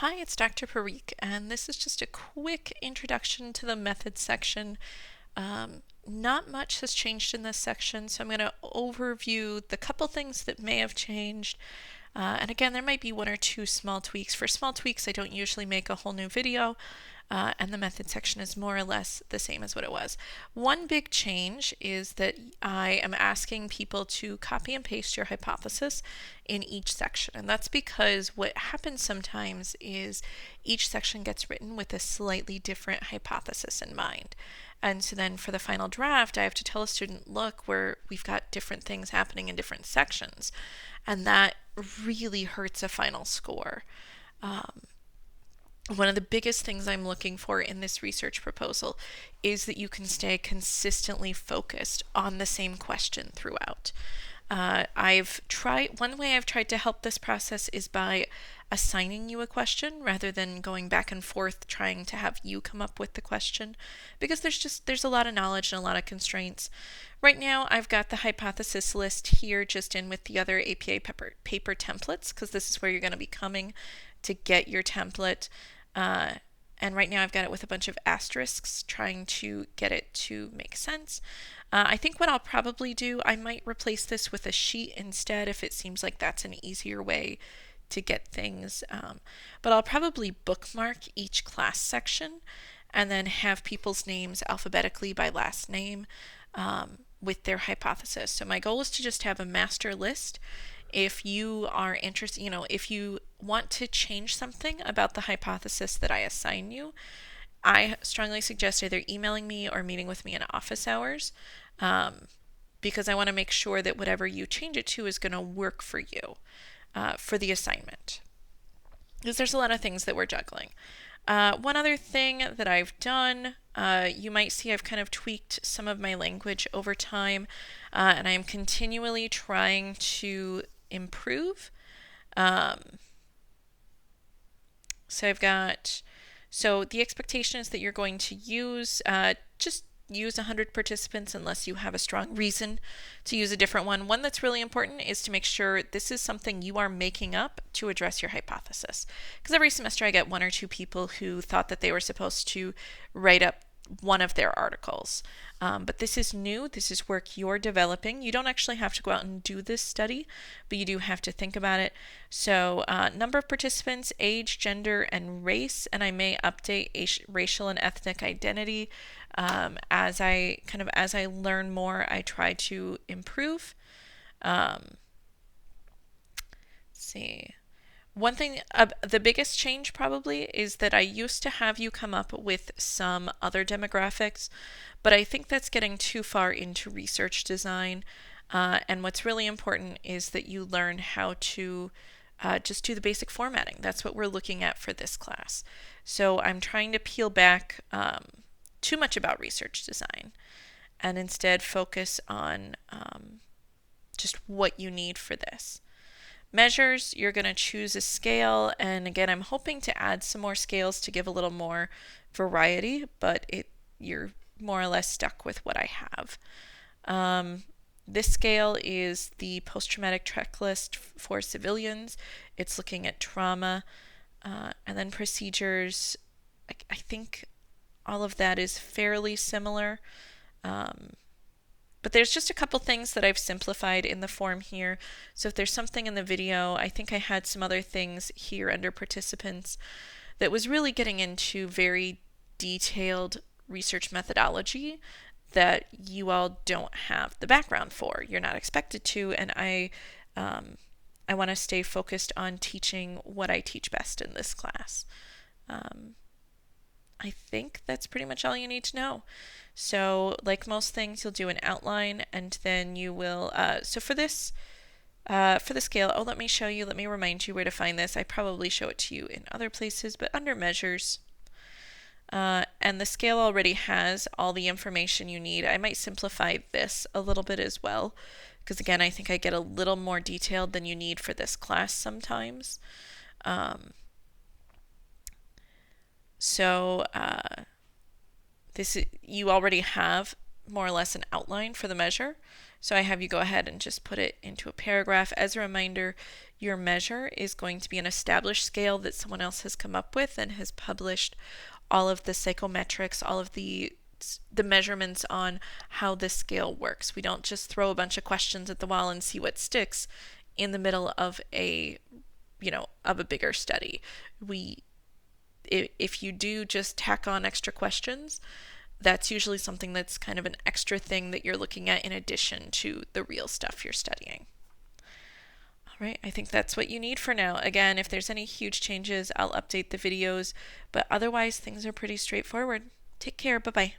Hi, it's Dr. Parikh, and this is just a quick introduction to the methods section. Not much has changed in this section, so I'm going to overview the couple things that may have changed. And again, there might be one or two small tweaks. For small tweaks, I don't usually make a whole new video, and the method section is more or less the same as what it was. One big change is that I am asking people to copy and paste your hypothesis in each section. And that's because what happens sometimes is each section gets written with a slightly different hypothesis in mind. And so then for the final draft, I have to tell a student, look, we've got different things happening in different sections. And that really hurts a final score. One of the biggest things I'm looking for in this research proposal is that you can stay consistently focused on the same question throughout. One way I've tried to help this process is by assigning you a question rather than going back and forth trying to have you come up with the question, because there's a lot of knowledge and a lot of constraints. Right now I've got the hypothesis list here just in with the other APA paper templates, because this is where you're going to be coming to get your template. And right now I've got it with a bunch of asterisks trying to get it to make sense. I think what I'll probably do, I might replace this with a sheet instead if it seems like that's an easier way to get things. But I'll probably bookmark each class section and then have people's names alphabetically by last name with their hypothesis. So my goal is to just have a master list. If you are interested, if you want to change something about the hypothesis that I assign you, I strongly suggest either emailing me or meeting with me in office hours, because I want to make sure that whatever you change it to is going to work for you for the assignment. Because there's a lot of things that we're juggling. One other thing that I've done, you might see I've kind of tweaked some of my language over time, and I am continually trying to improve. So the expectation is that you're going to just use 100 participants unless you have a strong reason to use a different one. One that's really important is to make sure this is something you are making up to address your hypothesis. Because every semester I get one or two people who thought that they were supposed to write up one of their articles. But this is new. This is work you're developing. You don't actually have to go out and do this study, but you do have to think about it. So number of participants, age, gender, and race, and I may update racial and ethnic identity. As I learn more, I try to improve. Let's see. One thing, the biggest change probably is that I used to have you come up with some other demographics, but I think that's getting too far into research design. And what's really important is that you learn how to just do the basic formatting. That's what we're looking at for this class. So I'm trying to peel back too much about research design and instead focus on just what you need for this. Measures, you're going to choose a scale, and again, I'm hoping to add some more scales to give a little more variety, but you're more or less stuck with what I have. This scale is the post-traumatic checklist for civilians. It's looking at trauma, and then procedures. I think all of that is fairly similar. But there's just a couple things that I've simplified in the form here. So if there's something in the video, I think I had some other things here under participants that was really getting into very detailed research methodology that you all don't have the background for. You're not expected to, and I want to stay focused on teaching what I teach best in this class. I think that's pretty much all you need to know. So like most things, you'll do an outline, and then you will, so for the scale, let me remind you where to find this. I probably show it to you in other places, but under measures, and the scale already has all the information you need. I might simplify this a little bit as well, because again, I think I get a little more detailed than you need for this class sometimes. So you already have more or less an outline for the measure. So I have you go ahead and just put it into a paragraph. As a reminder, your measure is going to be an established scale that someone else has come up with and has published all of the psychometrics, all of the measurements on how this scale works. We don't just throw a bunch of questions at the wall and see what sticks in the middle of a bigger study. We if you do just tack on extra questions, that's usually something that's kind of an extra thing that you're looking at in addition to the real stuff you're studying. All right, I think that's what you need for now. Again, if there's any huge changes, I'll update the videos, but otherwise things are pretty straightforward. Take care. Bye-bye.